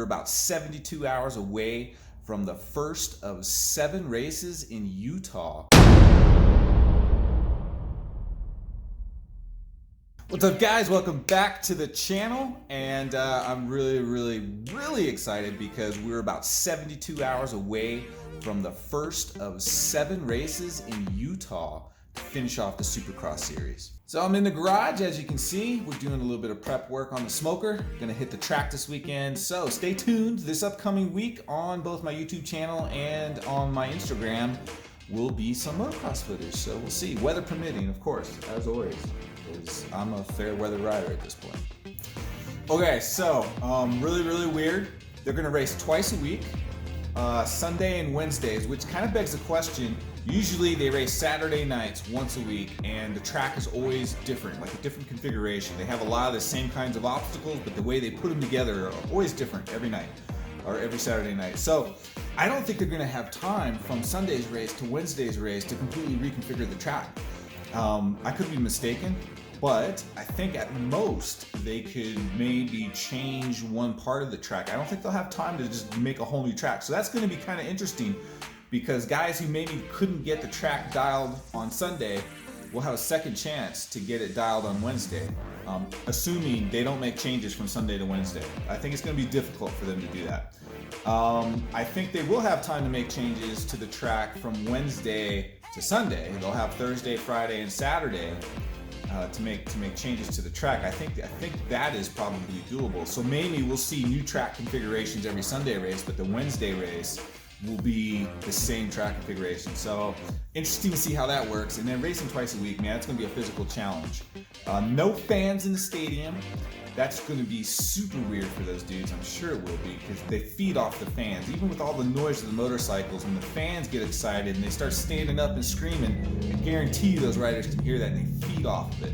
about 72 hours away from the first of 7 races in Utah. What's up, guys? Welcome back to the channel, and I'm really excited because we're about 72 hours away from the first of 7 races in Utah to finish off the Supercross series. So I'm in the garage, as you can see. We're doing a little bit of prep work on the smoker. Gonna hit the track this weekend, so stay tuned. This upcoming week on both my YouTube channel and on my Instagram will be some motocross footage, so we'll see. Weather permitting, of course, as always, because I'm a fair weather rider at this point. Okay, so really weird. They're gonna race twice a week, Sunday and Wednesdays, which kind of begs the question. Usually they race Saturday nights once a week, and the track is always different, like a different configuration. They have a lot of the same kinds of obstacles, but the way they put them together are always different every night, or every Saturday night. So I don't think they're gonna have time from Sunday's race to Wednesday's race to completely reconfigure the track. I could be mistaken, but I think at most they could maybe change one part of the track. I don't think they'll have time to just make a whole new track. So that's gonna be kind of interesting, because guys who maybe couldn't get the track dialed on Sunday will have a second chance to get it dialed on Wednesday, assuming they don't make changes from Sunday to Wednesday. I think it's going to be difficult for them to do that. I think they will have time to make changes to the track from Wednesday to Sunday. They'll have Thursday, Friday, and Saturday to make changes to the track. I think that is probably doable. So maybe we'll see new track configurations every Sunday race, but the Wednesday race will be the same track configuration. So interesting to see how that works. And then racing twice a week, man, it's gonna be a physical challenge. No fans in the stadium. That's gonna be super weird for those dudes. I'm sure it will be, because they feed off the fans. Even with all the noise of the motorcycles, when the fans get excited and they start standing up and screaming, I guarantee you those riders can hear that and they feed off of it.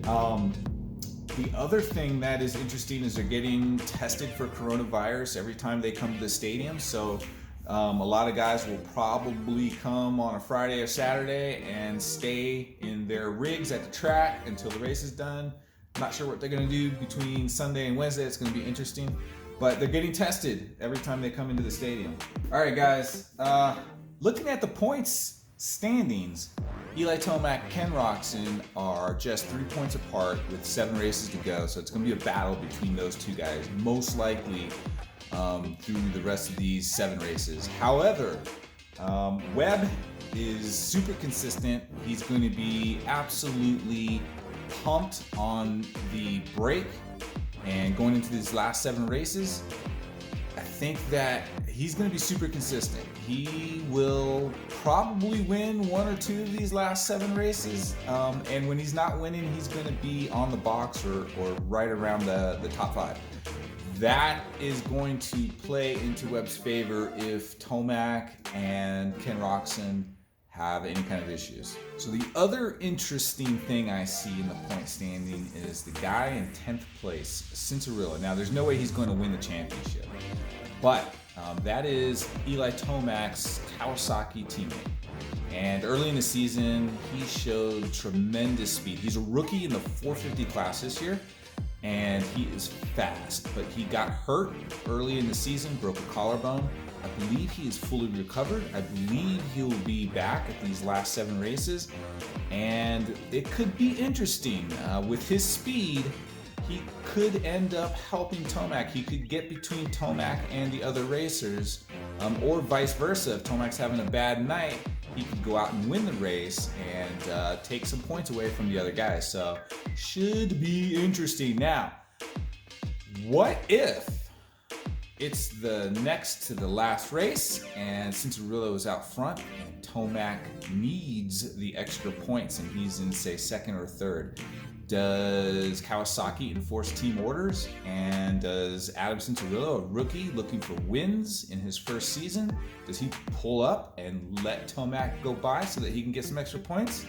The other thing that is interesting is they're getting tested for coronavirus every time they come to the stadium. So a lot of guys will probably come on a Friday or Saturday and stay in their rigs at the track until the race is done. Not sure what they're going to do between Sunday and Wednesday. It's going to be interesting, but they're getting tested every time they come into the stadium. All right, guys, looking at the points standings, Eli Tomac, Ken Roczen are just 3 points apart with 7 races to go. So it's going to be a battle between those two guys, most likely through the rest of these 7 races. However, Webb is super consistent. He's going to be absolutely pumped on the break, and going into these last 7 races, I think that he's going to be super consistent. He will probably win 1 or 2 of these last 7 races, and when he's not winning, he's going to be on the box or right around the top 5. That is going to play into Webb's favor if Tomac and Ken Roczen have any kind of issues. So the other interesting thing I see in the point standing is the guy in 10th place, Cianciarulo. Now, there's no way he's going to win the championship, but that is Eli Tomac's Kawasaki teammate. And early in the season, he showed tremendous speed. He's a rookie in the 450 class this year, and he is fast, but he got hurt early in the season, broke a collarbone. I believe he is fully recovered. I believe he'll be back at these last 7 races, and it could be interesting. With his speed, he could end up helping Tomac. He could get between Tomac and the other racers, or vice versa. If Tomac's having a bad night, he could go out and win the race and take some points away from the other guys. So should be interesting. Now, what if it's the next to the last race and Cianciarulo is out front and Tomac needs the extra points and he's in, say, 2nd or 3rd? Does Kawasaki enforce team orders? And does Adam Cianciarulo, a rookie looking for wins in his first season, does he pull up and let Tomac go by so that he can get some extra points?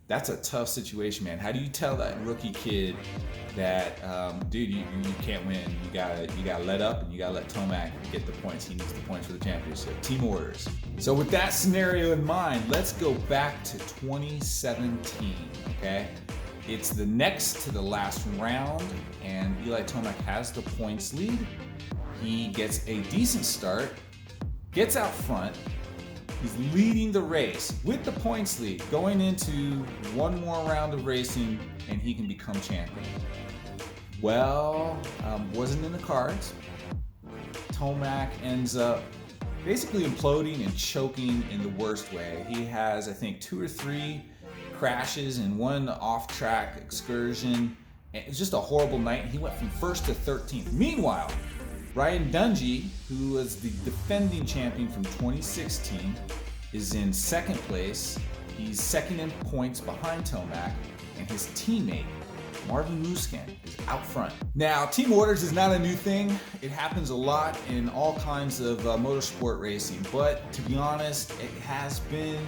That's a tough situation, man. How do you tell that rookie kid that, dude, you can't win. You gotta let up, and you gotta let Tomac get the points. He needs the points for the championship. Team orders. So with that scenario in mind, let's go back to 2017, okay? It's the next to the last round, and Eli Tomac has the points lead. He gets a decent start, gets out front. He's leading the race with the points lead, going into one more round of racing, and he can become champion. Well, wasn't in the cards. Tomac ends up basically imploding and choking in the worst way. He has, I think, 2 or 3 crashes and 1 off-track excursion. It was just a horrible night. He went from 1st to 13th. Meanwhile, Ryan Dungey, who was the defending champion from 2016, is in 2nd place. He's 2nd in points behind Tomac, and his teammate, Marvin Musquin, is out front. Now, team orders is not a new thing. It happens a lot in all kinds of motorsport racing, but to be honest, it has been,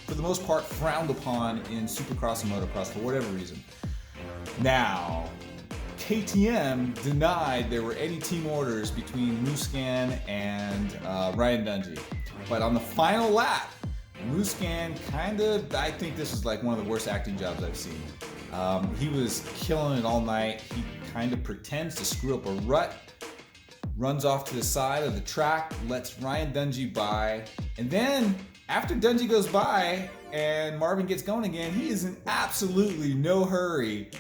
for the most part, frowned upon in supercross and motocross for whatever reason. Now, KTM denied there were any team orders between Musquin and Ryan Dungey. But on the final lap, Musquin I think this was like one of the worst acting jobs I've seen. He was killing it all night. He kind of pretends to screw up a rut, runs off to the side of the track, lets Ryan Dungey by, and then after Dungey goes by and Marvin gets going again, he is in absolutely no hurry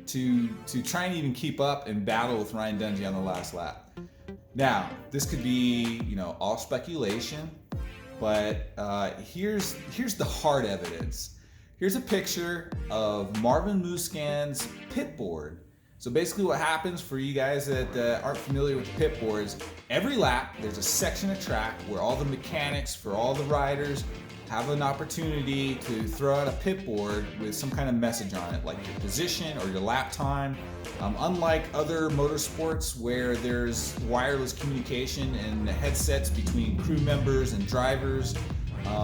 to try and even keep up and battle with Ryan Dungey on the last lap. Now, this could be, all speculation, but here's the hard evidence. Here's a picture of Marvin Musquin's pit board. So basically what happens, for you guys that aren't familiar with the pit boards, every lap there's a section of track where all the mechanics for all the riders have an opportunity to throw out a pit board with some kind of message on it, like your position or your lap time. Unlike other motorsports where there's wireless communication and headsets between crew members and drivers,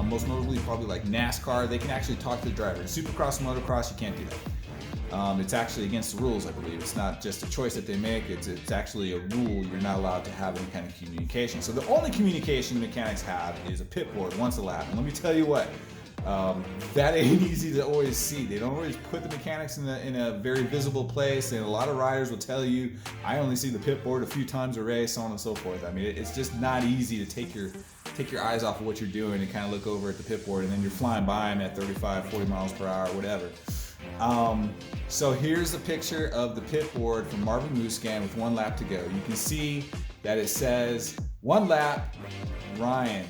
most notably probably like NASCAR, they can actually talk to the driver. In supercross and motocross, you can't do that. It's actually against the rules, I believe. It's not just a choice that they make, it's actually a rule. You're not allowed to have any kind of communication. So the only communication the mechanics have is a pit board once a lap. And let me tell you what, that ain't easy to always see. They don't always put the mechanics in a very visible place, and a lot of riders will tell you, I only see the pit board a few times a race, so on and so forth. I mean, it's just not easy to take your eyes off of what you're doing and kind of look over at the pit board, and then you're flying by them at 35, 40 miles per hour, whatever. So here's a picture of the pit board from Marvin Musquin with 1 lap to go. You can see that it says 1 lap, Ryan.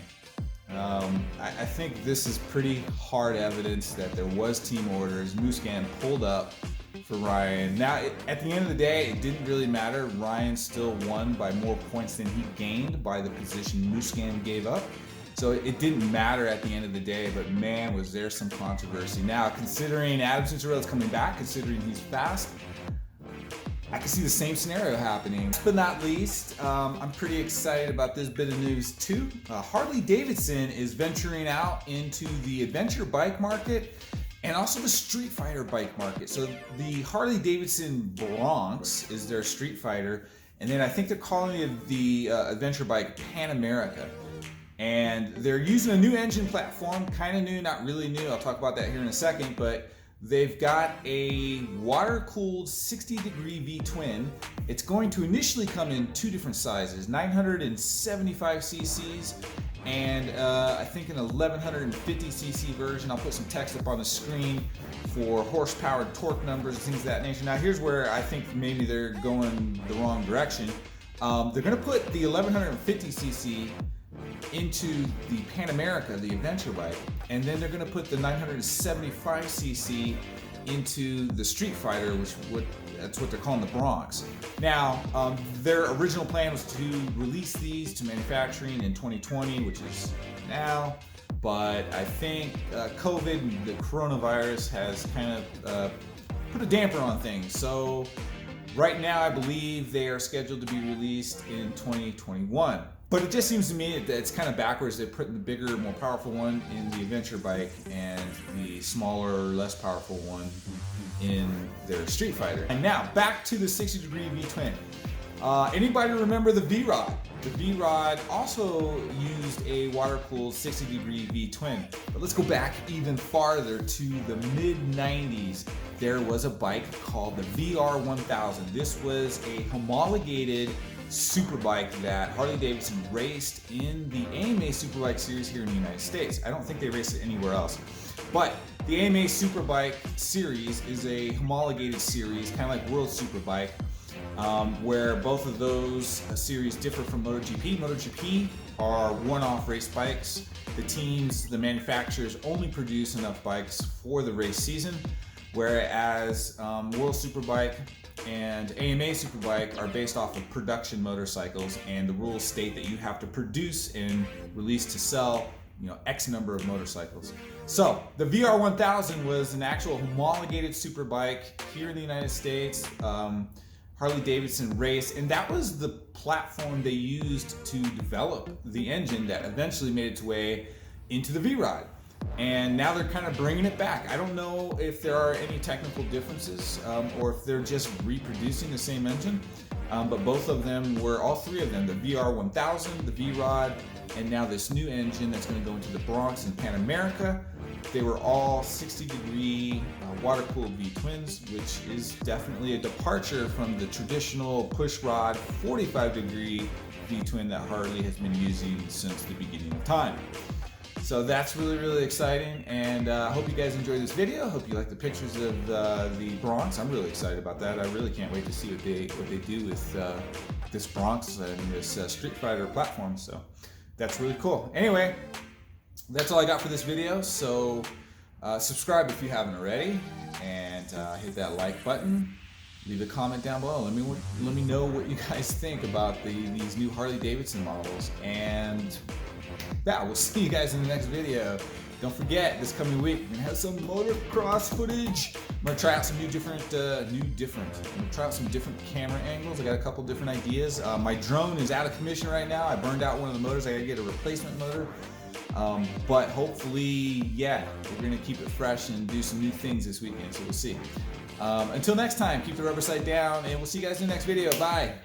I think this is pretty hard evidence that there was team orders. Musquin pulled up for Ryan. Now, at the end of the day, it didn't really matter. Ryan still won by more points than he gained by the position Musquin gave up. So it didn't matter at the end of the day, but man, was there some controversy. Now, considering Adam Cianciarulo is coming back, considering he's fast, I can see the same scenario happening. Last but not least, I'm pretty excited about this bit of news too. Harley Davidson is venturing out into the adventure bike market and also the street fighter bike market. So the Harley Davidson Bronx is their street fighter, and then I think they're calling it the adventure bike Pan America. And they're using a new engine platform, kind of new, not really new. I'll talk about that here in a second, but they've got a water-cooled 60-degree V-twin. It's going to initially come in 2 different sizes, 975 cc's and I think an 1150 cc version. I'll put some text up on the screen for horsepower, torque numbers, things of that nature. Now here's where I think maybe they're going the wrong direction. They're going to put the 1150 cc into the Pan America, the adventure bike, and then they're going to put the 975 cc into the Street Fighter, that's what they're calling the Bronx. Now, their original plan was to release these to manufacturing in 2020, which is now, but I think COVID and the coronavirus has kind of put a damper on things. So right now, I believe they are scheduled to be released in 2021. But it just seems to me that it's kind of backwards. They're putting the bigger, more powerful one in the adventure bike and the smaller, less powerful one in their Street Fighter. And now, back to the 60-degree V-twin. Anybody remember the V-Rod? The V-Rod also used a water-cooled 60-degree V-twin. But let's go back even farther to the mid-90s. There was a bike called the VR1000. This was a homologated superbike that Harley Davidson raced in the AMA Superbike Series here in the United States. I don't think they raced it anywhere else. But the AMA Superbike Series is a homologated series, kind of like World Superbike, where both of those series differ from MotoGP. MotoGP are one-off race bikes. The teams, the manufacturers only produce enough bikes for the race season, whereas World Superbike and AMA Superbike are based off of production motorcycles, and the rules state that you have to produce and release to sell, X number of motorcycles. So the VR1000 was an actual homologated superbike here in the United States. Harley Davidson race, and that was the platform they used to develop the engine that eventually made its way into the V-Rod. And now they're kind of bringing it back. I don't know if there are any technical differences or if they're just reproducing the same engine, but both of them were, all three of them, the VR1000, the V-Rod, and now this new engine that's going to go into the Bronx and Pan America. They were all 60-degree water-cooled V-twins, which is definitely a departure from the traditional pushrod 45-degree V-twin that Harley has been using since the beginning of time. So that's really, really exciting, and I hope you guys enjoyed this video. I hope you like the pictures of the Bronx. I'm really excited about that. I really can't wait to see what they do with this Bronx and this Street Fighter platform. So that's really cool. Anyway, that's all I got for this video. So subscribe if you haven't already, and hit that like button. Leave a comment down below. Let me know what you guys think about these new Harley Davidson models. And yeah, we'll see you guys in the next video. Don't forget, this coming week we're gonna have some motocross footage. I'm gonna try out some different camera angles. I got a couple different ideas. My drone is out of commission right now. I burned out one of the motors. I gotta get a replacement motor. But hopefully, yeah, we're gonna keep it fresh and do some new things this weekend. So we'll see. Until next time, keep the rubber side down, and we'll see you guys in the next video. Bye.